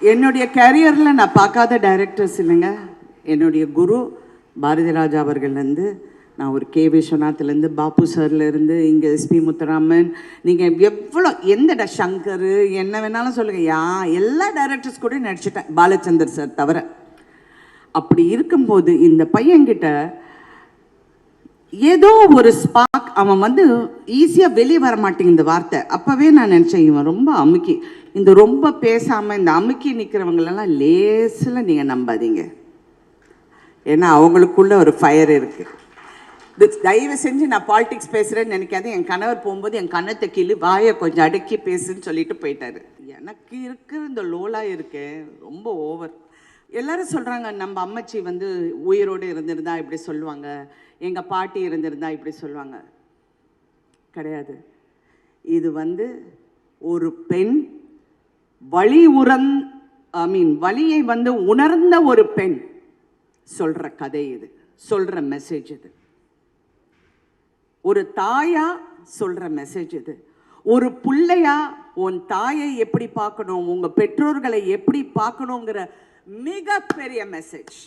என்னுடைய கேரியரில் நான் பார்க்காத டைரக்டர்ஸ் இல்லைங்க. என்னுடைய குரு பாரதி ராஜா அவர்கள்லேருந்து, நான் ஒரு கே விஸ்வநாத்லேருந்து, பாபு சார்லேருந்து, இங்கே எஸ்பி முத்துராமன், நீங்கள் எவ்வளோ எந்த சங்கர் என்ன வேணாலும் சொல்லுங்கள், எல்லா டைரக்டர்ஸ் கூட நடிச்சிட்டேன், பாலச்சந்தர் சார் தவிர. அப்படி இருக்கும்போது இந்த பையன்கிட்ட ஏதோ ஒரு ஸ்பார்க், அவன் வந்து ஈஸியாக வெளியே வர மாட்டேங்க இந்த வார்த்தை. அப்போவே நான் நினச்சேன், இவன் ரொம்ப அமுக்கி, இந்த ரொம்ப பேசாமல் இந்த அமுக்கி நிற்கிறவங்களெல்லாம் லேசில் நீங்கள் நம்பாதீங்க. ஏன்னா அவங்களுக்குள்ள ஒரு ஃபயர் இருக்குது. தயவு செஞ்சு நான் பாலிடிக்ஸ் பேசுகிறேன்னு நினைக்காது. என் கணவர் போகும்போது என் கண்ணத்தை கிளி வாயை கொஞ்சம் அடக்கி பேசுன்னு சொல்லிட்டு போயிட்டாரு. எனக்கு இருக்கிற இந்த லோலா இருக்கு ரொம்ப ஓவர். எல்லாரும் சொல்கிறாங்க, நம்ம அம்மச்சி வந்து உயிரோடு இருந்திருந்தா இப்படி சொல்லுவாங்க, எங்கள் பாட்டி இருந்திருந்தா இப்படி சொல்லுவாங்க. கிடையாது. இது வந்து ஒரு பெண் வலியை வந்து உணர்ந்த ஒரு பெண் சொல்கிற கதை இது, சொல்கிற மெசேஜ் இது. ஒரு தாயா சொல்கிற மெசேஜ் இது. ஒரு பிள்ளையா உன் தாயை எப்படி பார்க்கணும், உங்கள் பெற்றோர்களை எப்படி பார்க்கணுங்கிற மிகப்பெரிய மெசேஜ்.